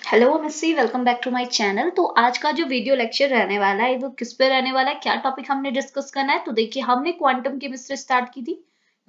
Hello Missy, welcome back to my channel. तो आज का जो वीडियो लेक्चर रहने वाला है वो किस पे रहने वाला है, क्या टॉपिक हमने डिस्कस करना है। तो देखिए, हमने क्वांटम केमिस्ट्री स्टार्ट की थी।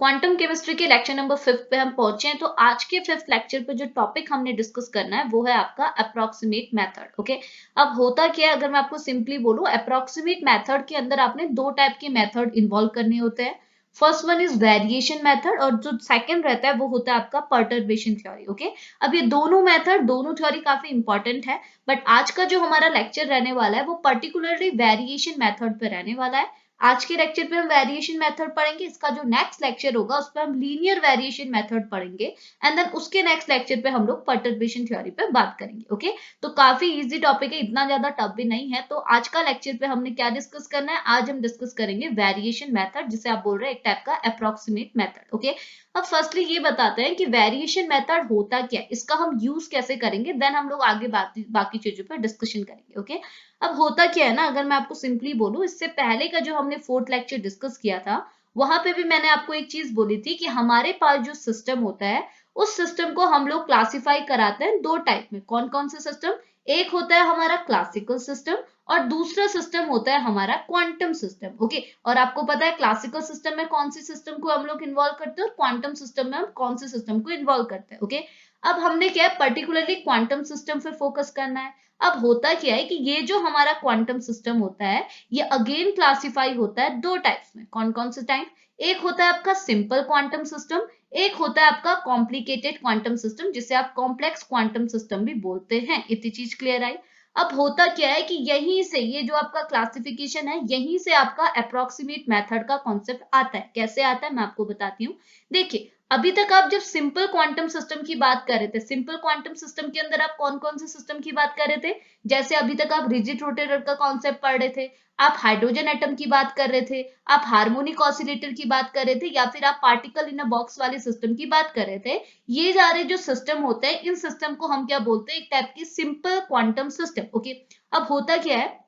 क्वांटम केमिस्ट्री के लेक्चर नंबर 5 पे हम पहुंचे हैं। तो आज के 5th लेक्चर पे जो टॉपिक हमने डिस्कस करना है वो है आपका अप्रोक्सीमेट मेथड। ओके, अब होता क्या है, अगर मैं आपको सिंपली बोलूं, अप्रोक्सीमेट मेथड के अंदर आपने दो टाइप के मेथड इन्वॉल्व करने होते हैं। First one is variation method और जो सेकंड रहता है वो होता है आपका परटर्बेशन थ्योरी। ओके, अब ये दोनों मेथड, दोनों थ्योरी काफी इंपॉर्टेंट है, बट आज का जो हमारा लेक्चर रहने वाला है वो पर्टिकुलरली वेरिएशन मेथड पे रहने वाला है। आज के लेक्चर पे हम वेरिएशन मेथड पढ़ेंगे। इसका जो नेक्स्ट लेक्चर होगा उस पे हम लीनियर वेरिएशन मेथड पढ़ेंगे एंड देन उसके नेक्स्ट लेक्चर पे हम लोग परटर्बेशन थ्योरी पे बात करेंगे। ओके, तो काफी इजी टॉपिक है, इतना ज्यादा टफ भी नहीं है। तो आज का लेक्चर पे हमने क्या डिस्कस करना है, आज हम डिस्कस करेंगे वेरिएशन मेथड, जिसे आप बोल रहे हैं एक टाइप का अप्रोक्सीमेट मेथड। ओके, अब फर्स्टली ये बताते हैं कि वेरिएशन मेथड होता क्या है, इसका हम यूज कैसे करेंगे, देन हम लोग आगे बाकी चीजों पर डिस्कशन करेंगे। ओके, अब होता क्या है ना, अगर मैं आपको सिंपली बोलूं, इससे पहले का जो हमने 4th लेक्चर डिस्कस किया था वहां पे भी मैंने आपको एक चीज बोली थी कि हमारे पास जो सिस्टम होता है उस सिस्टम को हम लोग क्लासिफाई कराते हैं दो टाइप में। कौन कौन से सिस्टम? एक होता है हमारा क्लासिकल सिस्टम और दूसरा सिस्टम होता है हमारा क्वांटम सिस्टम। ओके, और आपको पता है क्लासिकल सिस्टम में कौन सी सिस्टम को हम लोग इन्वॉल्व करते हैं और क्वांटम सिस्टम में हम कौन से सिस्टम को इन्वॉल्व करते हैं। ओके, अब हमने क्या है, पर्टिकुलरली क्वांटम सिस्टम पे फोकस करना है। अब होता क्या है कि ये जो हमारा क्वांटम सिस्टम होता है ये अगेन क्लासिफाई होता है दो टाइप्स में। कौन कौन से टाइप? एक होता है आपका सिंपल क्वांटम सिस्टम, एक होता है आपका कॉम्प्लिकेटेड क्वांटम सिस्टम, जिसे आप कॉम्प्लेक्स क्वांटम सिस्टम भी बोलते हैं। इतनी चीज क्लियर आई? अब होता क्या है कि यहीं से ये जो आपका क्लासिफिकेशन है, यहीं से आपका अप्रोक्सीमेट मेथड का कॉन्सेप्ट आता है। कैसे आता है मैं आपको बताती हूँ। देखिए, अभी तक आप जब सिंपल क्वांटम सिस्टम की बात कर रहे थे, सिंपल क्वांटम सिस्टम के अंदर आप कौन कौन से सिस्टम की बात कर रहे थे? जैसे अभी तक आप रिजिड रोटेटर का कॉन्सेप्ट पढ़ रहे थे, आप हाइड्रोजन एटम की बात कर रहे थे, आप हार्मोनिक ऑसिलेटर की बात कर रहे थे, या फिर आप पार्टिकल इन अ बॉक्स वाले सिस्टम की बात कर रहे थे। ये सारे जो सिस्टम होते हैं, इन सिस्टम को हम क्या बोलते हैं? एक टाइप की सिंपल क्वांटम सिस्टम। ओके, अब होता क्या है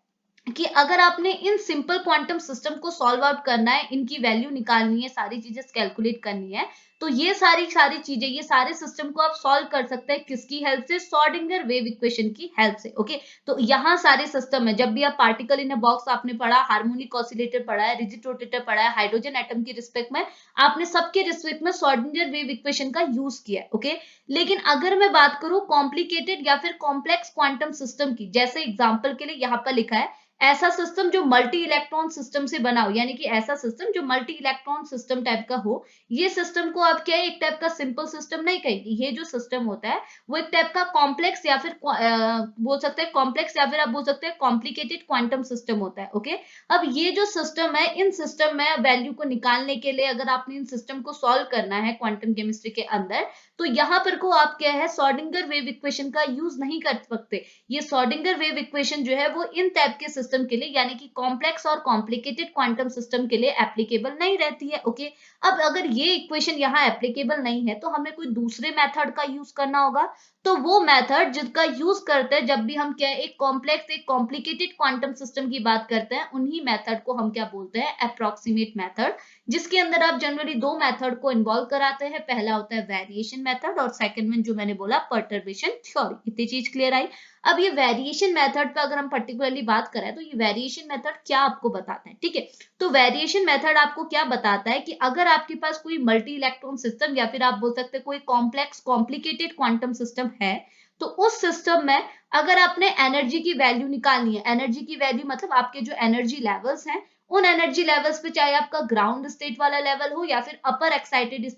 कि अगर आपने इन सिंपल क्वांटम सिस्टम को सॉल्व आउट करना है, इनकी वैल्यू निकालनी है, सारी चीजें कैलकुलेट करनी है, तो ये सारी सारी चीजें, ये सारे सिस्टम को आप सॉल्व कर सकते हैं किसकी हेल्प से? श्रोडिंगर वेव इक्वेशन की हेल्प से। ओके, तो यहाँ सारे सिस्टम है। जब भी आप पार्टिकल इन अ बॉक्स आपने पढ़ा, हार्मोनिक ऑसिलेटर पढ़ा है, रिजिड रोटेटर पढ़ा है, हाइड्रोजन एटम की रिस्पेक्ट में आपने सबके रिस्पेक्ट में श्रोडिंगर वेव इक्वेशन का यूज किया है। ओके, लेकिन अगर मैं बात करूं कॉम्प्लिकेटेड या फिर कॉम्प्लेक्स क्वांटम सिस्टम की, जैसे एग्जांपल के लिए यहाँ पर लिखा है ऐसा सिस्टम जो मल्टी इलेक्ट्रॉन सिस्टम से बना हो, यानी कि ऐसा सिस्टम जो मल्टी इलेक्ट्रॉन सिस्टम टाइप का हो। ये सिस्टम को आप क्या है, एक टाइप का सिंपल सिस्टम नहीं कहेंगे। ये जो सिस्टम होता है वो एक टाइप का कॉम्प्लेक्स या फिर बोल सकते हैं कॉम्प्लेक्स, या फिर आप बोल सकते हैं कॉम्प्लिकेटेड क्वांटम सिस्टम होता है। ओके, अब ये जो सिस्टम है, इन सिस्टम में वैल्यू को निकालने के लिए अगर आपने इन सिस्टम को सॉल्व करना है क्वांटम केमिस्ट्री के अंदर, तो यहाँ पर को आप क्या है, श्रोडिंगर वेव इक्वेशन का यूज नहीं कर सकते। ये श्रोडिंगर वेव इक्वेशन जो है वो इन टाइप के सिस्टम के लिए, यानी कि कॉम्प्लेक्स और कॉम्प्लिकेटेड क्वांटम सिस्टम के लिए एप्लीकेबल नहीं रहती है। ओके, अब अगर ये इक्वेशन यहाँ एप्लीकेबल नहीं है तो हमें कोई दूसरे मेथड का यूज करना होगा। तो वो मेथड जिसका यूज करते हैं जब भी हम क्या, एक कॉम्प्लेक्स, एक कॉम्प्लिकेटेड क्वांटम सिस्टम की बात करते हैं, उन्हीं मेथड को हम क्या बोलते हैं? अप्रोक्सीमेट मेथड, जिसके अंदर आप जनरली दो मेथड को इन्वॉल्व कराते हैं। पहला होता है वेरिएशन मेथड और सेकंड में जो मैंने बोला परटर्बेशन थ्योरी। इतनी चीज क्लियर आई? अब ये वेरिएशन मेथड पे अगर हम पर्टिकुलरली बात करें तो ये वेरिएशन मेथड क्या आपको बताता है, ठीक है? तो वेरिएशन मेथड आपको क्या बताता है कि अगर आपके पास कोई मल्टी इलेक्ट्रॉन सिस्टम या फिर आप बोल सकते हैं कोई कॉम्प्लेक्स कॉम्प्लिकेटेड क्वांटम सिस्टम है, तो उस सिस्टम में अगर आपने एनर्जी की वैल्यू निकालनी है, एनर्जी की वैल्यू मतलब आपके जो एनर्जी लेवल्स हैं, उन एनर्जी लेवल्स पे, चाहे आपका ग्राउंड स्टेट वाला लेवल हो या फिर अपर एक्साइटेड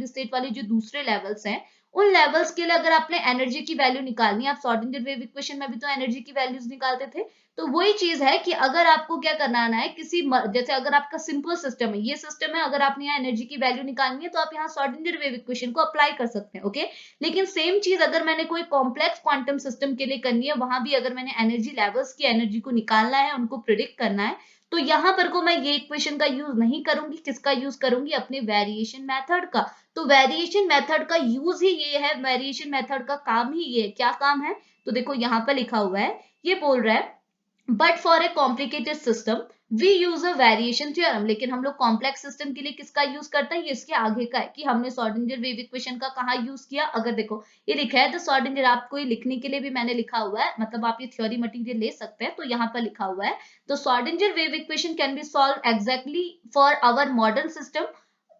स्टेट वाले जो दूसरे लेवल्स हैं, उन लेवल्स के लिए अगर आपने एनर्जी की वैल्यू निकालनी है, आप श्रोडिंगर वेव इक्वेशन में भी तो एनर्जी की वैल्यूज निकालते थे। तो वही चीज है कि अगर आपको क्या करना है, किसी जैसे अगर आपका सिंपल सिस्टम है, ये सिस्टम है, अगर आपने यहाँ एनर्जी की वैल्यू निकालनी है तो आप यहाँ श्रोडिंगर वेव इक्वेशन को अप्लाई कर सकते हैं। ओके, लेकिन सेम चीज अगर मैंने कोई कॉम्प्लेक्स क्वांटम सिस्टम के लिए करनी है, वहां भी अगर मैंने एनर्जी लेवल्स की एनर्जी को निकालना है, उनको प्रिडिक्ट करना है, तो यहाँ पर को मैं ये इक्वेशन का यूज नहीं करूंगी। किसका यूज करूंगी? अपने वेरिएशन मेथड का। तो वेरिएशन मेथड का यूज ही ये है, वेरिएशन मेथड का काम ही ये है। क्या काम है? तो देखो यहाँ पर लिखा हुआ है, ये बोल रहा है but for a complicated system we use a variation theorem. लेकिन हम लोग कॉम्प्लेक्स सिस्टम के लिए किसका यूज करते हैं, ये इसके आगे का है कि हमने श्रोडिंगर वेव इक्वेशन का कहाँ यूज किया। अगर देखो ये लिखा है द श्रोडिंगर, आपको ये लिखने के लिए भी मैंने लिखा हुआ है, मतलब आप ये थ्योरी मटेरियल ले सकते हैं, तो यहाँ पर लिखा हुआ है the Schrodinger wave equation can be solve exactly for our modern system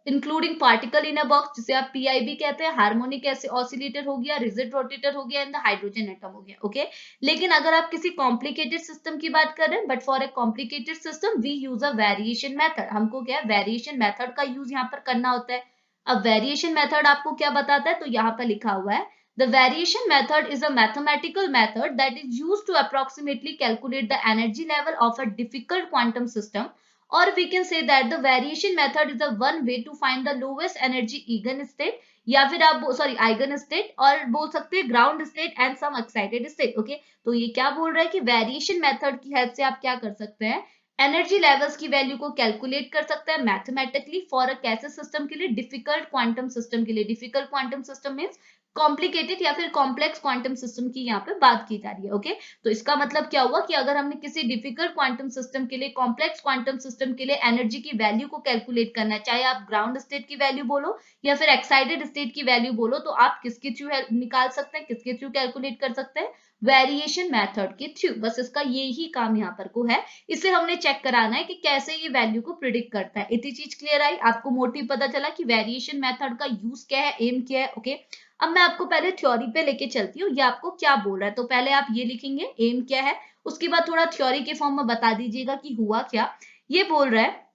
including particle in a box, जिसे आप पीआईबी कहते हैं, हार्मोनिक ऑसिलेटर हो गया, रिजिड रोटेटर हो गया, एंड द हाइड्रोजन एटम हो गया। ओके, लेकिन अगर आप किसी कॉम्प्लिकेटेड सिस्टम की बात कर रहे हैं, but for a complicated system we use a variation method, हमको क्या है वेरिएशन मेथड का यूज यहाँ पर करना होता है। अब वेरिएशन मेथड आपको क्या बताता है, तो यहाँ पर लिखा हुआ है the variation method is a mathematical method that is use to approximately calculate the energy level of a difficult quantum system, or we can say that the variation method is the one way to find the lowest energy eigen state, या फिर आप sorry eigen state, और बोल सकते हैं ground state and some excited state. Okay, तो ये क्या बोल रहा है कि वेरिएशन मेथड की हेल्प से आप क्या कर सकते हैं, एनर्जी लेवल्स की वैल्यू को कैलकुलेट कर सकते हैं मैथमेटिकली फॉर अ कैसे सिस्टम के लिए, डिफिकल्ट क्वांटम सिस्टम के लिए। Difficult quantum system means complicated या फिर कॉम्प्लेक्स क्वांटम सिस्टम की यहाँ पे बात की जा रही है। ओके, तो इसका मतलब क्या हुआ कि अगर हमने किसी डिफिकल्ट क्वांटम सिस्टम के लिए, कॉम्प्लेक्स क्वांटम सिस्टम के लिए एनर्जी की वैल्यू को कैलकुलेट करना है, चाहे आप ग्राउंड स्टेट की वैल्यू बोलो या फिर एक्साइटेड स्टेट की वैल्यू बोलो, तो आप किसके थ्रू निकाल सकते हैं, किसके थ्रू कैलकुलेट कर सकते हैं, वेरिएशन मेथड के थ्रू। बस इसका ये ही काम यहाँ पर को है, इसे हमने चेक कराना है कि कैसे ये वैल्यू को प्रिडिक्ट करता है। इतनी चीज क्लियर आई, आपको मोटिव पता चला कि वेरिएशन मेथड का यूज क्या है, एम क्या है। ओके, अब मैं आपको पहले थ्योरी पे लेके चलती हूँ, ये आपको क्या बोल रहा है, तो पहले आप ये लिखेंगे एम क्या है, उसके बाद थोड़ा थ्योरी के फॉर्म में बता दीजिएगा कि हुआ क्या। ये बोल रहा है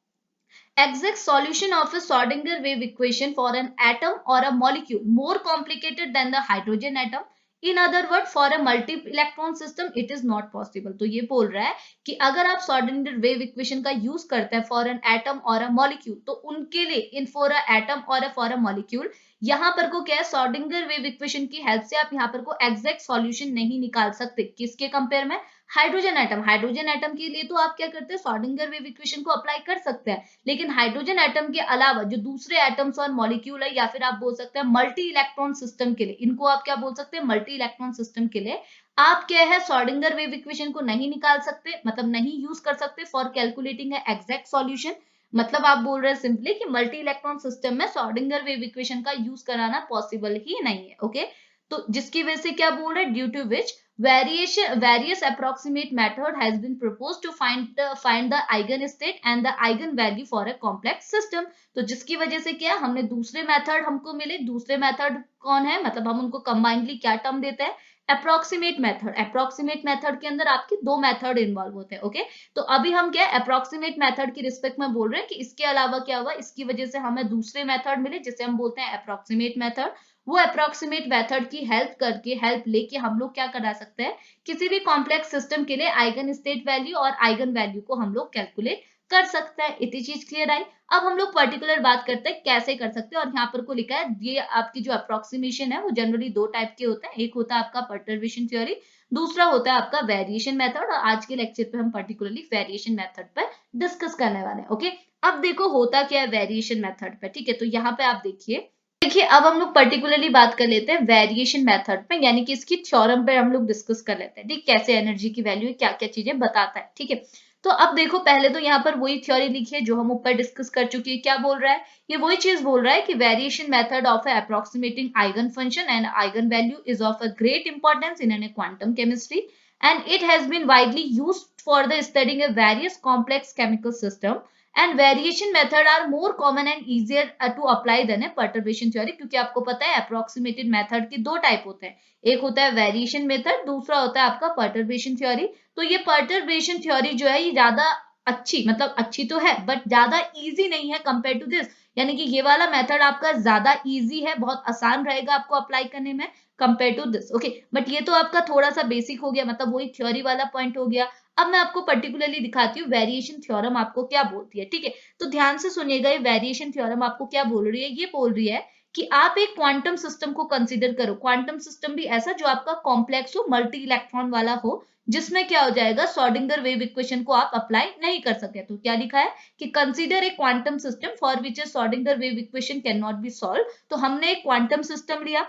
exact solution of a Schrodinger wave equation for an atom or a molecule more complicated than the hydrogen atom. In other words, for a multi electron system it is not possible. तो ये बोल रहा है कि अगर आप Schrodinger wave equation का use करते हैं for an atom or a molecule, तो उनके लिए in for a atom or a for a molecule, यहाँ पर को क्या है Schrodinger wave equation की हेल्प से आप यहाँ पर को एग्जैक्ट सॉल्यूशन नहीं निकाल सकते। किसके कंपेयर में, हाइड्रोजन एटम। हाइड्रोजन एटम के लिए तो आप क्या करते हैं, Schrodinger वेव इक्वेशन को अप्लाई कर सकते हैं, लेकिन हाइड्रोजन एटम के अलावा जो दूसरे एटम्स और मॉलिक्यूल है, या फिर आप बोल सकते हैं मल्टी इलेक्ट्रॉन सिस्टम के लिए, इनको आप क्या बोल सकते हैं, मल्टी इलेक्ट्रॉन सिस्टम के लिए आप क्या है Schrodinger वेव इक्वेशन को नहीं निकाल सकते, मतलब नहीं यूज कर सकते फॉर कैलकुलेटिंग एग्जैक्ट सॉल्यूशन। मतलब आप बोल रहे हैं सिंपली कि मल्टी इलेक्ट्रॉन सिस्टम में Schrodinger वेव इक्वेशन का यूज कराना पॉसिबल ही नहीं है। ओके, तो जिसकी वजह से क्या बोल रहे हैं, due to which various approximate method has been proposed to find the eigenstate and the eigenvalue for a complex system। तो जिसकी वजह से क्या हमने दूसरे मेथड हमको मिले, दूसरे मेथड कौन है, मतलब हम उनको कंबाइनली क्या टर्म देते हैं, अप्रोक्सीमेट मेथड। अप्रोक्सीमेट मेथड के अंदर आपके दो मेथड इन्वॉल्व होते हैं। ओके, तो अभी हम क्या अप्रोक्सीमेट मेथड की रिस्पेक्ट में बोल रहे हैं कि इसके अलावा क्या हुआ, इसकी वजह से हमें दूसरे मेथड मिले जिसे हम बोलते हैं अप्रोक्सीमेट मेथड। वो अप्रोक्सीमेट मेथड की हेल्प लेके हम लोग क्या करा सकते हैं, किसी भी कॉम्प्लेक्स सिस्टम के लिए आइगन स्टेट वैल्यू और आइगन वैल्यू को हम लोग कैलकुलेट कर सकते हैं। इतनी चीज क्लियर आई। अब हम लोग पर्टिकुलर बात करते हैं कैसे कर सकते हैं, और यहाँ पर को लिखा है ये आपकी जो अप्रोक्सीमेशन है वो जनरली दो टाइप के होते हैं, एक होता है आपका परटर्बेशन थ्योरी, दूसरा होता है आपका वेरिएशन मेथड, और आज के लेक्चर पे हम पर्टिकुलरली वेरिएशन मेथड पर डिस्कस करने वाले हैं। ओके, अब देखो होता क्या है वेरिएशन मेथड पे, ठीक है, तो यहाँ पे आप देखिए अब हम लोग पर्टिकुलरली बात कर लेते हैं वेरिएशन मेथड पे, यानी कि इसकी थ्योरम पे हम लोग डिस्कस कर लेते हैं, ठीक, कैसे एनर्जी की वैल्यू क्या क्या चीजें बताता है। ठीक है, तो अब देखो पहले तो यहाँ पर वही थ्योरी लिखी है जो हम ऊपर डिस्कस कर चुके हैं। क्या बोल रहा है, ये वही चीज बोल रहा है कि variation method of approximating eigen function and eigen value is of a great importance in an quantum chemistry and it has been widely used for the studying of various complex chemical system and variation method are more common and easier to apply than a perturbation theory। क्योंकि आपको पता है approximated method के दो type होते हैं, एक होता है variation method, दूसरा होता है आपका perturbation theory। तो ये perturbation theory जो है ये ज्यादा अच्छी, मतलब अच्छी तो है बट ज्यादा इजी नहीं है कंपेयर टू दिस, यानी कि ये वाला मेथड आपका ज्यादा इजी है, बहुत आसान रहेगा आपको अप्लाई करने में compare to this. Okay, but ये तो आपका थोड़ा सा बेसिक हो गया, मतलब वही थ्योरी वाला पॉइंट हो गया। अब मैं आपको पर्टिकुलरली दिखाती हूँ वेरिएशन थ्योरम आपको क्या बोलती है। ठीक है, तो ध्यान से सुनिएगा, ये वेरिएशन थ्योरम आपको क्या बोल रही है, ये बोल रही है कि आप एक क्वांटम सिस्टम को कंसीडर करो, क्वांटम सिस्टम भी ऐसा जो आपका कॉम्प्लेक्स हो, मल्टी इलेक्ट्रॉन वाला हो, जिसमें क्या हो जाएगा Schrodinger वेव इक्वेशन को आप अप्लाई नहीं कर सके। तो क्या लिखा है कि consider a quantum system for which A Schrodinger wave equation can not be solve. तो हमने एक क्वांटम सिस्टम लिया,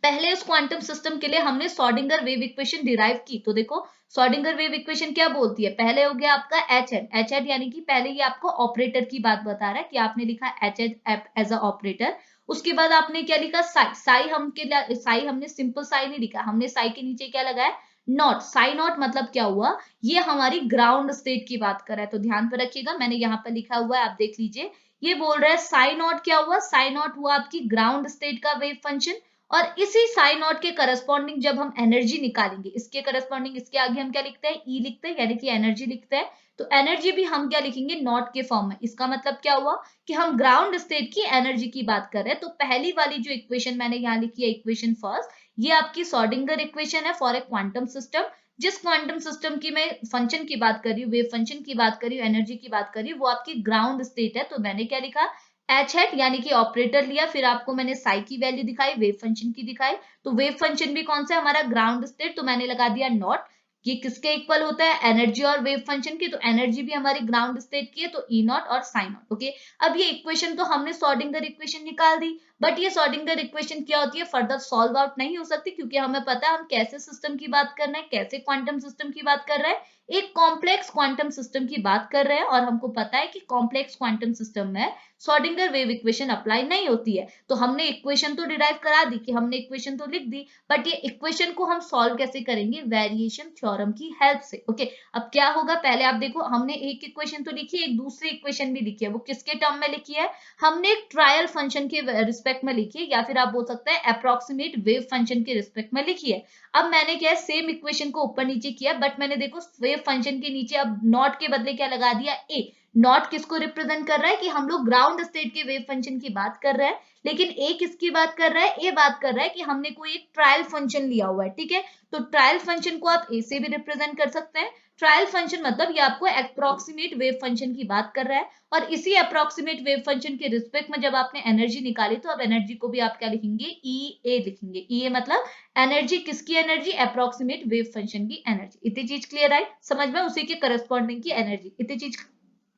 पहले उस क्वांटम सिस्टम के लिए हमने श्रोडिंगर वेव इक्वेशन डिराइव की। तो देखो श्रोडिंगर वेव इक्वेशन क्या बोलती है, पहले हो गया आपका एच हेड, एच हेड यानी कि पहले ये आपको ऑपरेटर की बात बता रहा है कि आपने लिखा H hat as a operator. उसके बाद आपने क्या लिखा, साई, साई हम के साई हमने सिंपल साई नहीं लिखा, हमने साई के नीचे क्या लगाया, नॉट। साई नॉट मतलब क्या हुआ, ये हमारी ग्राउंड स्टेट की बात कर रहा है। तो ध्यान पर रखिएगा, मैंने यहाँ पर लिखा हुआ है, आप देख लीजिए। ये बोल रहा है साई नॉट क्या हुआ, साई नॉट हुआ आपकी ग्राउंड स्टेट का वेव फंक्शन। और इसी साइन नॉट के करस्पॉन्डिंग जब हम एनर्जी निकालेंगे, इसके करस्पॉन्डिंग इसके आगे हम क्या लिखते हैं, ई लिखते हैं, यानी कि एनर्जी लिखते हैं। तो एनर्जी भी हम क्या लिखेंगे, नॉट के फॉर्म में। इसका मतलब क्या हुआ कि हम ग्राउंड स्टेट की एनर्जी की बात कर रहे हैं। तो पहली वाली जो इक्वेशन मैंने यहाँ लिखी है, इक्वेशन फर्स्ट, ये आपकी श्रोडिंगर इक्वेशन है फॉर ए क्वांटम सिस्टम। जिस क्वांटम सिस्टम की मैं फंक्शन की बात कर रही हूँ, वेव फंक्शन की बात कर रही हूँ, एनर्जी की बात कर रही हूँ, वो आपकी ग्राउंड स्टेट है। तो मैंने क्या लिखा, एच हेड यानी कि ऑपरेटर लिया, फिर आपको मैंने साई की वैल्यू दिखाई, वेव फंक्शन की दिखाई। तो वेव फंक्शन भी कौन सा है, हमारा ग्राउंड स्टेट, तो मैंने लगा दिया नॉट। ये किसके इक्वल होता है, एनर्जी और वेव फंक्शन की। तो एनर्जी भी हमारी ग्राउंड स्टेट की है, तो ई नॉट और साइन नॉट। ओके, अब ये इक्वेशन तो हमने श्रोडिंगर इक्वेशन निकाल दी, बट ये श्रोडिंगर इक्वेशन क्या होती है, फर्दर सॉल्व आउट नहीं हो सकती, क्योंकि हमें पता है हम कैसे सिस्टम की बात कर रहे हैं, कैसे क्वांटम सिस्टम की बात कर रहे हैं, एक कॉम्प्लेक्स क्वांटम सिस्टम की बात कर रहे हैं। और हमको पता है कि कॉम्प्लेक्स क्वांटम सिस्टम में श्रोडिंगर वेव इक्वेशन अप्लाई नहीं होती है। तो हमने इक्वेशन तो डिराइव करा दी, कि हमने इक्वेशन तो लिख दी, बट ये इक्वेशन को हम सॉल्व कैसे करेंगे, वेरिएशन थ्योरम की हेल्प से। ओके, अब क्या होगा, पहले आप देखो, हमने एक इक्वेशन तो लिखी है, एक दूसरी इक्वेशन भी लिखी है। वो किसके टर्म में लिखी है, हमने एक ट्रायल फंक्शन के रिस्पेक्ट में लिखी है, या फिर आप बोल सकते हैं अप्रोक्सीमेट वेव फंक्शन के रिस्पेक्ट में लिखी है। अब मैंने क्या है, सेम इक्वेशन को ऊपर नीचे किया, बट मैंने देखो वेव फंक्शन के नीचे अब नॉट के बदले क्या लगा दिया, ए। नॉट किसको रिप्रेजेंट कर रहा है, कि हम लोग ग्राउंड स्टेट के वेव फंक्शन की बात कर रहे हैं। लेकिन ए किसकी बात कर रहा है, ए बात कर रहा है कि हमने कोई एक ट्रायल फंक्शन लिया हुआ है, ठीक है। तो ट्रायल फंक्शन को आप ए से भी रिप्रेजेंट कर सकते हैं। ट्रायल फंक्शन मतलब ये आपको अप्रोक्सीमेट वेव फंक्शन की बात कर रहा है। और इसी अप्रोक्सीमेट वेव फंक्शन के रिस्पेक्ट में जब आपने एनर्जी निकाली, तो अब एनर्जी को भी आप क्या लिखेंगे, ई ए लिखेंगे। ई ए मतलब एनर्जी, किसकी एनर्जी, अप्रोक्सीमेट वेव फंक्शन की एनर्जी। इतनी चीज क्लियर आई समझ में, उसी के करस्पॉन्डिंग की एनर्जी। इतनी चीज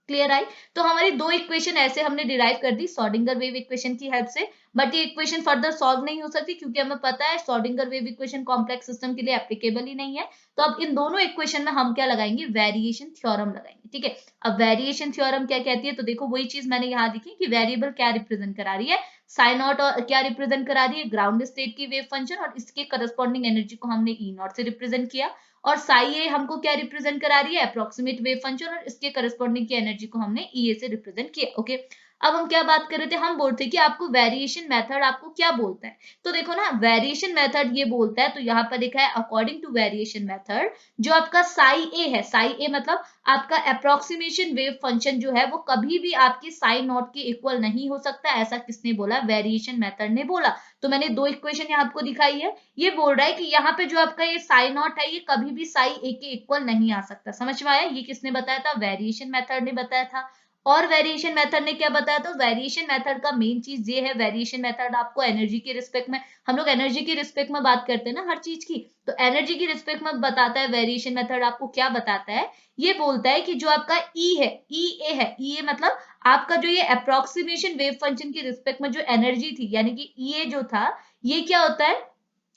क्लियर आई। तो हमारी दो इक्वेशन ऐसे हमने डिराइव कर दी श्रोडिंगर वेव इक्वेशन की हेल्प से। बट ये इक्वेशन फर्दर सॉल्व नहीं हो सकती, क्योंकि हमें पता है Schrodinger wave equation complex system के लिए एप्लीकेबल ही नहीं है। तो अब इन दोनों इक्वेशन में हम क्या लगाएंगे, वेरिएशन थ्योरम लगाएंगे, ठीक है। अब वेरिएशन थ्योरम क्या कहती है, तो देखो वही चीज मैंने यहाँ लिखी कि वेरिएबल क्या रिप्रेजेंट करा रही है, साइन नॉट, और क्या रिप्रेजेंट करा रही है, ग्राउंड स्टेट की वेव फंक्शन, और इसके करस्पॉन्डिंग एनर्जी को हमने ई नॉट से रिप्रेजेंट किया। और साई ए हमको क्या रिप्रेजेंट करा रही है, अप्रोक्सीमेट वेव फंक्शन, और इसके करस्पॉन्डिंग की एनर्जी को हमने ई ए से रिप्रेजेंट किया। ओके, अब हम क्या बात कर रहे थे, हम बोलते कि आपको वेरिएशन मेथड आपको क्या बोलता है। तो देखो ना, वेरिएशन मेथड ये बोलता है, तो यहाँ पर लिखा है अकॉर्डिंग टू वेरिएशन मेथड, जो आपका साई ए है, साई ए मतलब आपका अप्रोक्सीमेशन वेव फंक्शन जो है, वो कभी भी आपकी साई नॉट के इक्वल नहीं हो सकता। ऐसा किसने बोला, वेरिएशन मेथड ने बोला। तो मैंने दो इक्वेशन यहाँ आपको दिखाई है। ये बोल रहा है कि यहाँ पे जो आपका ये साई नॉट है, ये कभी भी साई ए के इक्वल नहीं आ सकता। समझ में आया, ये किसने बताया था, वेरिएशन मेथड ने बताया था। और वेरिएशन मेथड ने क्या बताया, तो वेरिएशन मेथड का मेन चीज ये है, वेरिएशन मेथड आपको एनर्जी के रिस्पेक्ट में, हम लोग एनर्जी के रिस्पेक्ट में बात करते हैं ना हर चीज की, तो एनर्जी की रिस्पेक्ट में बताता है वेरिएशन मेथड। आपको क्या बताता है, ये बोलता है कि जो आपका ई है, ई ए है, ई ए मतलब आपका जो ये अप्रोक्सीमेशन वेव फंक्शन की रिस्पेक्ट में जो एनर्जी थी, यानी कि ई ए जो था, ये क्या होता है,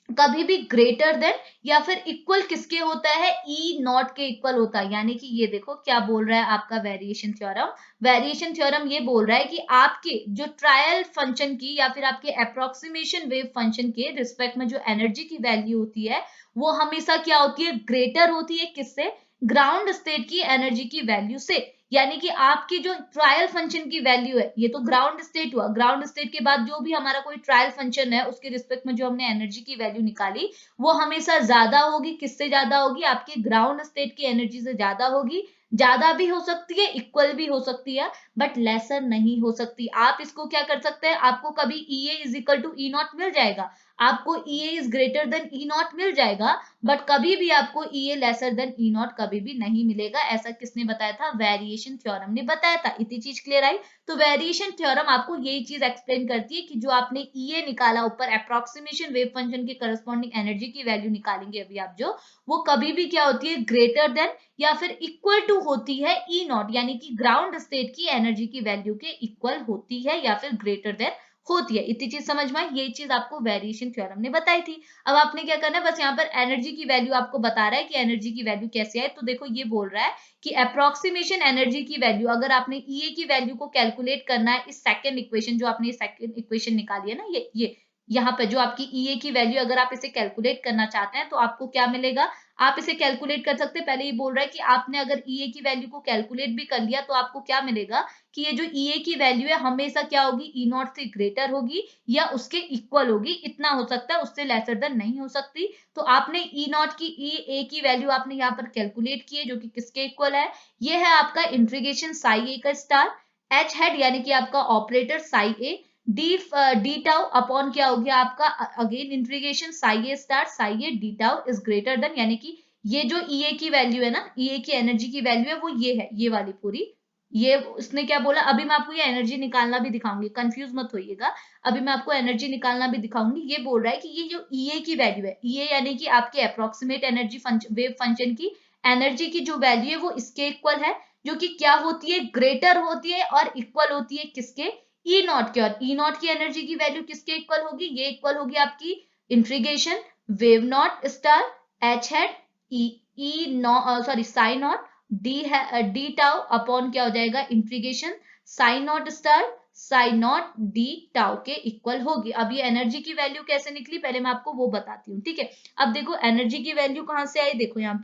कभी भी ग्रेटर देन या फिर इक्वल किसके होता है, ई नॉट के इक्वल होता है। यानी कि ये देखो क्या बोल रहा है आपका वेरिएशन थ्योरम, वेरिएशन थ्योरम ये बोल रहा है कि आपके जो ट्रायल फंक्शन की या फिर आपके अप्रोक्सीमेशन वेव फंक्शन के रिस्पेक्ट में जो एनर्जी की वैल्यू होती है, वो हमेशा क्या होती है, ग्रेटर होती है, किससे, ग्राउंड स्टेट की एनर्जी की वैल्यू से। यानी कि आपकी जो ट्रायल फंक्शन की वैल्यू है, ये तो ग्राउंड स्टेट हुआ, ग्राउंड स्टेट के बाद जो भी हमारा कोई ट्रायल फंक्शन है, उसके रिस्पेक्ट में जो हमने एनर्जी की वैल्यू निकाली, वो हमेशा ज्यादा होगी, किससे ज्यादा होगी, आपकी ग्राउंड स्टेट की एनर्जी से ज्यादा होगी। ज्यादा भी हो सकती है, इक्वल भी हो सकती है, बट लेसर नहीं हो सकती। आप इसको क्या कर सकते हैं, आपको कभी E A is equal to E naught मिल जाएगा, आपको E A is greater than E naught मिल जाएगा, बट कभी भी आपको E A lesser than E naught कभी भी नहीं मिलेगा। ऐसा किसने बताया था, वेरिएशन थ्योरम ने बताया था। इतनी चीज क्लियर आई। तो वेरिएशन थ्योरम आपको यही चीज एक्सप्लेन करती है कि जो आपने ई ए निकाला ऊपर अप्रोक्सीमेशन वेव फंक्शन के करस्पॉन्डिंग एनर्जी की वैल्यू निकालेंगे अभी आप जो, वो कभी भी क्या होती है, ग्रेटर देन या फिर इक्वल टू होती है ई नॉट, यानी कि ग्राउंड स्टेट की एनर्जी की वैल्यू के इक्वल होती है या फिर ग्रेटर देन होती है। इतनी चीज समझ में आई, ये चीज आपको वेरिएशन थ्योरम ने बताई थी। अब आपने क्या करना है, बस यहाँ पर एनर्जी की वैल्यू आपको बता रहा है कि एनर्जी की वैल्यू कैसे है। तो देखो ये बोल रहा है कि अप्रोक्सीमेशन एनर्जी की वैल्यू, अगर आपने ईए की वैल्यू को कैलकुलेट करना है, इस सेकंड इक्वेशन जो आपने सेकंड इक्वेशन निकाली है ना, ये यहाँ पे जो आपकी ईए की वैल्यू, अगर आप इसे कैलकुलेट करना चाहते हैं तो आपको क्या मिलेगा, आप इसे कैलकुलेट कर सकते हैं। पहले ये बोल रहा है कि आपने अगर ईए की वैल्यू को कैलकुलेट भी कर लिया तो आपको क्या मिलेगा कि ये जो ईए की वैल्यू है हमेशा क्या होगी, ई नॉट से ग्रेटर होगी या उसके इक्वल होगी। इतना हो सकता है, उससे लेसर देन नहीं हो सकती। तो आपने ई नॉट की ई ए की वैल्यू आपने यहाँ पर कैलकुलेट की है, जो कि किसके इक्वल है, ये है आपका इंटीग्रेशन साई ए का स्टार, एच हेड यानी कि आपका ऑपरेटर साई ए, डी डी टाउ अपॉन क्या हो गया आपका, again integration psi A star Sai A D tau is greater then, यानी कि ये जो ईए की वैल्यू है ना, ईए की एनर्जी की वैल्यू है वो ये है, ये वाली पूरी। ये उसने क्या बोला, अभी मैं आपको ये एनर्जी निकालना भी दिखाऊंगी, कंफ्यूज मत होइएगा। अभी मैं आपको एनर्जी निकालना भी दिखाऊंगी। ये बोल रहा है कि ये जो ईए की वैल्यू है, ईए यानी कि आपके अप्रोक्सीमेट एनर्जी वेव फंक्शन की एनर्जी की जो वैल्यू है वो इसके इक्वल है, जो कि क्या होती है, ग्रेटर होती है और इक्वल होती है किसके, ई नॉट के। और ई नॉट की एनर्जी की वैल्यू किसके इक्वल होगी, ये इक्वल होगी आपकी integration wave naught star H hat E naught sorry psi naught D है डी टाउ अपॉन क्या हो जाएगा, integration sine naught star sine naught D tau के इक्वल होगी। अब ये एनर्जी की वैल्यू कैसे निकली, पहले मैं आपको वो बताती हूँ, ठीक है। अब देखो एनर्जी की वैल्यू कहाँ से आई, देखो यहाँ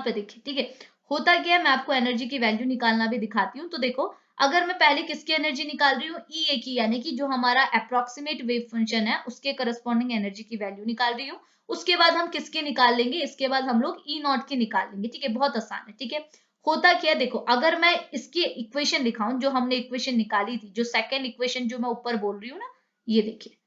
पे देखिए, ठीक है। होता क्या है, मैं आपको एनर्जी की वैल्यू निकालना भी दिखाती हूँ। तो देखो, अगर मैं पहले किसकी एनर्जी निकाल रही हूँ, ई ए की, यानी कि जो हमारा अप्रोक्सीमेट वेव फंक्शन है उसके करस्पॉन्डिंग एनर्जी की वैल्यू निकाल रही हूँ। उसके बाद हम किसके निकाल लेंगे, इसके बाद हम लोग ई नॉट की निकाल लेंगे, ठीक है। बहुत आसान है, ठीक है। होता क्या है, देखो अगर मैं इसकी इक्वेशन दिखाऊं, जो हमने इक्वेशन निकाली थी, जो सेकेंड इक्वेशन जो मैं ऊपर बोल रही हूँ ना, ये देखिए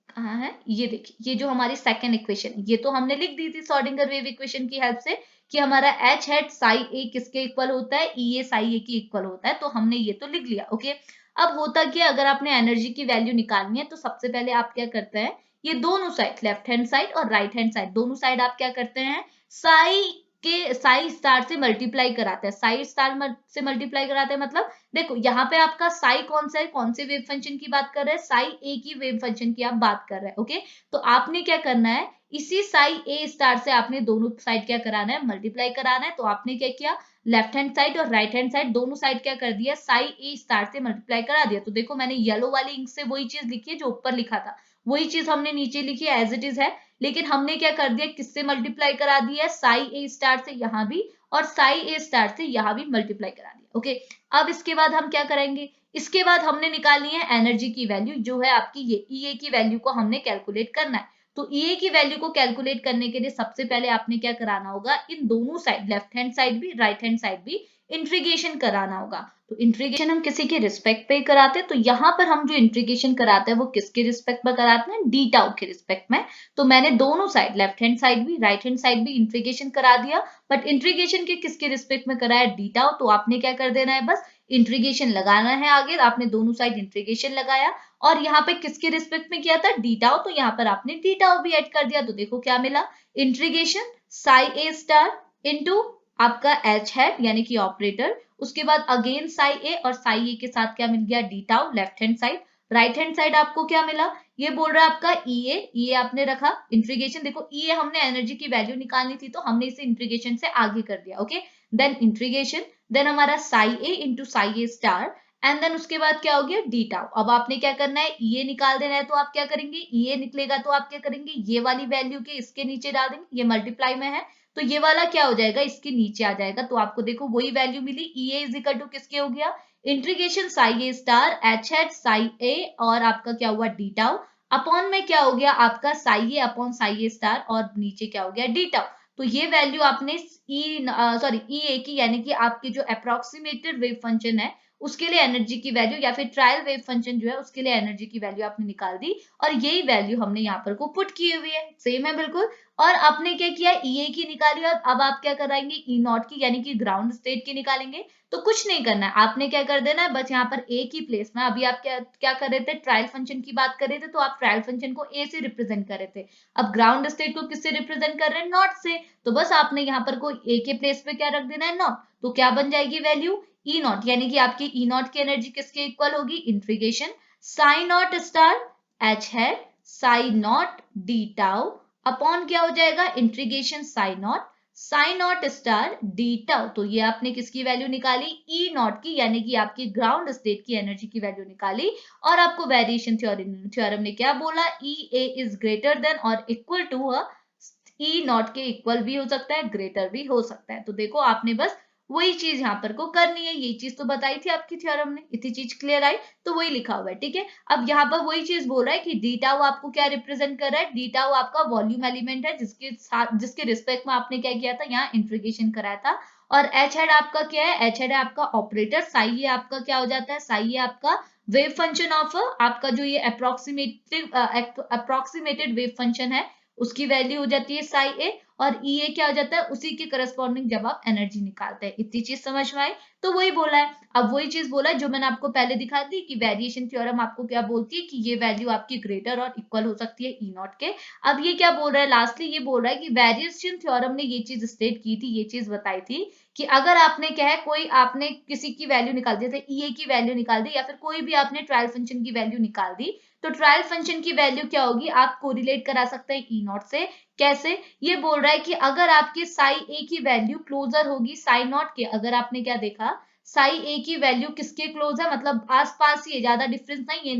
कहाँ है, ये देखिए, ये जो हमारी सेकंड इक्वेशन है, ये तो हमने लिख दी थी श्रोडिंगर वेव इक्वेशन की हेल्प से कि हमारा एच हेड साई ए किसके इक्वल होता है, ई ए साई ए की इक्वल होता है। तो हमने ये तो लिख लिया, ओके। अब होता क्या, अगर आपने एनर्जी की वैल्यू निकालनी है तो सबसे पहले आप क्या करते हैं, ये दोनों साइड, लेफ्ट हैंड साइड और राइट हैंड साइड, दोनों साइड आप क्या करते हैं, साई के साई स्टार से मल्टीप्लाई कराते हैं, साई स्टार से मल्टीप्लाई कराते हैं। मतलब देखो यहाँ पे आपका साई कौन सा है, कौन से वेव फंक्शन की बात कर रहे हैं, साई ए की वेव फंक्शन की आप बात कर रहे हैं, ओके। तो आपने क्या करना है, इसी साई ए स्टार से आपने दोनों साइड क्या कराना है, मल्टीप्लाई कराना है। तो आपने क्या किया, लेफ्ट हैंड साइड और राइट हैंड साइड दोनों साइड क्या कर दिया, साई ए स्टार से मल्टीप्लाई करा दिया। तो देखो मैंने येलो वाली इंक से वही चीज लिखी है जो ऊपर लिखा था, वही चीज हमने नीचे लिखी है, एज इट इज है। लेकिन हमने क्या कर दिया, किससे मल्टीप्लाई करा दिया, साई ए स्टार से यहाँ भी और साई ए स्टार से यहाँ भी मल्टीप्लाई करा दिया, ओके। अब इसके बाद हम क्या करेंगे, इसके बाद हमने निकालनी है एनर्जी की वैल्यू, जो है आपकी ये ईए की वैल्यू को हमने कैलकुलेट करना है। तो ईए की वैल्यू को कैलकुलेट करने के लिए सबसे पहले आपने क्या कराना होगा, इन दोनों साइड, लेफ्ट हैंड साइड भी राइट हैंड साइड भी इंटीग्रेशन कराना होगा। तो इंटीग्रेशन हम किसी के रिस्पेक्ट पे कराते हैं, तो यहाँ पर हम जो इंटीग्रेशन कराते हैं वो किसके रिस्पेक्ट में कराते हैं, डी टाउ के रिस्पेक्ट में। तो मैंने दोनों साइड, लेफ्ट हैंड साइड भी राइट हैंड साइड भी इंटीग्रेशन करा दिया, बट इंटीग्रेशन के किसके रिस्पेक्ट में कराया, डी टाउ। तो आपने क्या कर देना है, बस इंटीग्रेशन लगाना है आगे, आपने दोनों साइड इंटीग्रेशन लगाया और यहाँ पे किसके रिस्पेक्ट में किया था, डी टाउ। तो यहाँ पर आपने डी टाउ भी ऐड कर दिया। तो देखो क्या मिला, integration psi A star into आपका एच हैड यानी कि ऑपरेटर, उसके बाद अगेन साई ए और साई ए के साथ क्या मिल गया, D tau left hand side. Right hand side आपको क्या मिला, ये बोल रहा है आपका ई ए आपने रखा इंटीग्रेशन। देखो ई ए हमने एनर्जी की वैल्यू निकालनी थी तो हमने इसे इंटीग्रेशन से आगे कर दिया, ओके। देन इंटीग्रेशन, देन हमारा psi A into psi A star and then उसके बाद क्या हो गया, डी टाउ। अब आपने क्या करना है, ई ए निकाल देना है तो आप क्या करेंगे, ई ए निकलेगा तो आप क्या करेंगे, ये वाली वैल्यू के इसके नीचे डाल देंगे, ये मल्टीप्लाई में है तो ये वाला क्या हो जाएगा, इसके नीचे आ जाएगा। तो आपको देखो वही वैल्यू मिली, E A is equal to किसके हो गया, integration psi A star H hat psi A और आपका क्या हुआ, डी टाउ अपॉन में क्या हो गया आपका साई ए अपॉन साई ए स्टार और नीचे क्या हो गया, डी टाउ। तो ये वैल्यू आपने ई ए की यानी कि आपकी जो अप्रोक्सीमेटेड वेव फंक्शन है उसके लिए एनर्जी की वैल्यू या फिर ट्रायल वेव फंक्शन जो है उसके लिए एनर्जी की वैल्यू आपने निकाल दी और यही वैल्यू हमने यहाँ पर को पुट की हुई है, सेम है बिल्कुल। और आपने क्या किया, ई ए की निकाली और अब आप क्या कराएंगे, ई नॉट की यानी कि ग्राउंड स्टेट की निकालेंगे। तो कुछ नहीं करना है, आपने क्या कर देना है, बस यहाँ पर ए की प्लेस में, अभी आप क्या क्या कर रहे थे, ट्रायल फंक्शन की बात कर रहे थे तो आप ट्रायल फंक्शन को ए से रिप्रेजेंट कर रहे थे। अब ग्राउंड स्टेट को किससे रिप्रेजेंट कर रहे हैं, नॉट से। तो बस आपने यहाँ पर को ए के प्लेस पे क्या रख देना है, नॉट। तो क्या बन जाएगी वैल्यू, ई नॉट यानी कि आपकी ई नॉट की एनर्जी किसके इक्वल होगी, integration Sai not star H hat Sai naught D tau upon क्या हो जाएगा, integration Sai not star D tau. तो ये आपने किसकी वैल्यू निकाली, ई नॉट की, यानी कि आपकी ग्राउंड स्टेट की एनर्जी की वैल्यू निकाली। और आपको वेरिएशन थ्योरम ने क्या बोला, ई ए इज ग्रेटर देन और इक्वल टू ई नॉट के इक्वल भी हो सकता है, ग्रेटर भी हो सकता है। तो देखो आपने बस वही चीज यहाँ पर को करनी है, ये चीज तो बताई थी आपकी थ्योरम ने, इतनी चीज क्लियर आई, तो वही लिखा हुआ है, ठीक है। अब यहाँ पर वही चीज बोल रहा है कि डी टाउ आपको क्या रिप्रेजेंट कर रहा है, डी टाउ आपका वॉल्यूम एलिमेंट है, जिसके साथ जिसके रिस्पेक्ट में आपने क्या किया था, यहाँ इंटीग्रेशन कराया था। और एच हेड आपका क्या है, एच हेड है आपका ऑपरेटर, साई ये आपका क्या हो जाता है, साई ये आपका वेव फंक्शन ऑफ आपका जो ये अप्रोक्सीमेटेड वेव फंक्शन है, उसकी वैल्यू हो जाती है साई ए। और ई ए क्या हो जाता है, उसी के करस्पॉन्डिंग जब आप एनर्जी निकालते हैं। इतनी चीज समझ में आई, तो वही बोला है। अब वही चीज बोला है जो मैंने आपको पहले दिखा दी कि वेरिएशन थ्योरम आपको क्या बोलती है कि ये वैल्यू आपकी ग्रेटर और इक्वल हो सकती है ई नॉट के। अब ये क्या बोल रहा है, लास्टली ये बोल रहा है कि वेरिएशन थ्योरम ने ये चीज स्टेट की थी, ये चीज बताई थी कि अगर आपने क्या है, कोई आपने किसी की वैल्यू निकाल दी, जैसे ई ए की वैल्यू निकाल दी, या फिर कोई भी आपने ट्रायल फंक्शन की वैल्यू निकाल दी, तो ट्रायल फंक्शन की वैल्यू क्या होगी, आप कोरिलेट करा सकते हैं ई नॉट से। कैसे, ये बोल रहा है कि अगर आपकी साई ए की वैल्यू क्लोजर होगी साई नॉट के, अगर आपने क्या देखा, साई ए की वैल्यू किसके क्लोज है, मतलब आसपास ही है, ज्यादा डिफरेंस नहीं है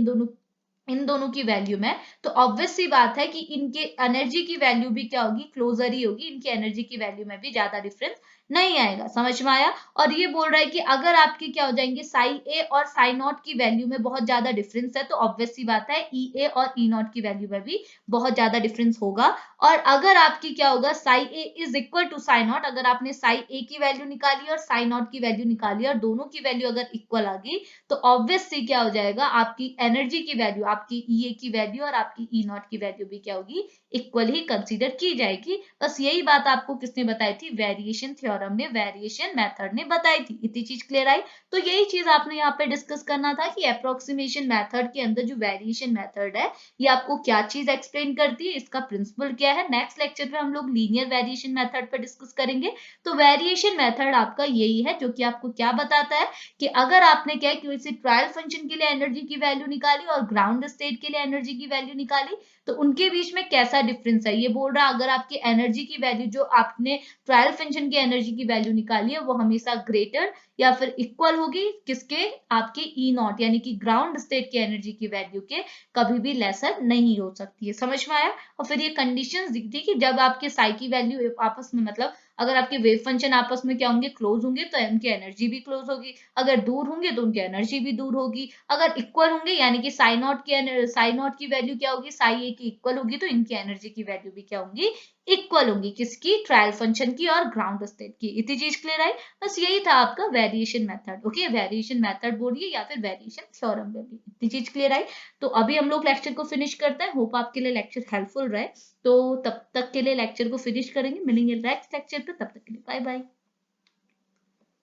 इन दोनों की वैल्यू में, तो ऑब्वियस सी बात है कि इनके एनर्जी की वैल्यू भी क्या होगी, क्लोजर ही होगी, इनकी एनर्जी की वैल्यू में भी ज्यादा डिफरेंस नहीं आएगा। समझ में आया। और ये बोल रहा है कि अगर आपकी क्या हो जाएंगे, साई ए और साई नॉट की वैल्यू में बहुत ज्यादा डिफरेंस है, तो ऑब्वियस सी बात है ई ए और ई नॉट की वैल्यू में भी बहुत ज्यादा डिफरेंस होगा। और अगर आपकी क्या होगा, psi A is equal to psi naught, अगर आपने साई ए की वैल्यू निकाली और साई नॉट की वैल्यू निकाली और दोनों की वैल्यू अगर इक्वल आ गई, तो ऑब्वियस सी क्या हो जाएगा, आपकी एनर्जी की वैल्यू, आपकी ई ए की वैल्यू और आपकी ई नॉट की वैल्यू भी क्या होगी, इक्वल ही कंसीडर की जाएगी। बस यही बात आपको किसने बताई थी, वेरिएशन थ्योरम ने, वेरिएशन मेथड ने बताई थी। इतनी चीज क्लियर आई। तो यही चीज आपने यहाँ पे डिस्कस करना था कि अप्रोक्सीमेशन मेथड के अंदर जो वेरिएशन मेथड है, ये आपको क्या चीज एक्सप्लेन करती है, इसका प्रिंसिपल क्या है। नेक्स्ट लेक्चर में हम लोग लीनियर वेरिएशन मेथड पर डिस्कस करेंगे। तो वेरिएशन मेथड आपका यही है, जो कि आपको क्या बताता है कि अगर आपने क्या किसी ट्रायल फंक्शन के लिए एनर्जी की वैल्यू निकाली और ग्राउंड स्टेट के लिए एनर्जी की वैल्यू निकाली, तो उनके बीच में कैसा डिफरेंस है। ये बोल रहा है अगर आपकी एनर्जी की वैल्यू, जो आपने ट्रायल फंक्शन की एनर्जी की वैल्यू निकाली है, वो हमेशा ग्रेटर या फिर इक्वल होगी किसके, आपके ई नॉट, यानी कि ग्राउंड स्टेट की एनर्जी की वैल्यू के, कभी भी लेसर नहीं हो सकती है। समझ में आया। और फिर ये कंडीशंस दिखती कि जब आपके साई की वैल्यू आपस में, मतलब अगर आपके वेव फंक्शन आपस में क्या होंगे, क्लोज होंगे, तो उनकी एनर्जी भी क्लोज होगी। अगर दूर होंगे तो उनकी एनर्जी भी दूर होगी। अगर इक्वल होंगे, यानी कि साई नॉट की वैल्यू क्या होगी, साई ए की इक्वल होगी, तो इनकी एनर्जी की वैल्यू भी क्या होंगी, इक्वल होंगी, किसकी, ट्रायल फंक्शन की और ग्राउंड स्टेट की। इतनी चीज क्लियर आई। बस यही था आपका variation method. Okay, variation method बोलिए या फिर वेरिएशन थ्योरम बोलिए। इतनी चीज क्लियर आई। तो अभी हम लोग लेक्चर को फिनिश करते हैं। होप आपके लिए लेक्चर हेल्पफुल रहे। तो तब तक के लिए लेक्चर को फिनिश करेंगे, मिलेंगे नेक्स्ट लेक्चर पे। तब तक के लिए बाय बाय।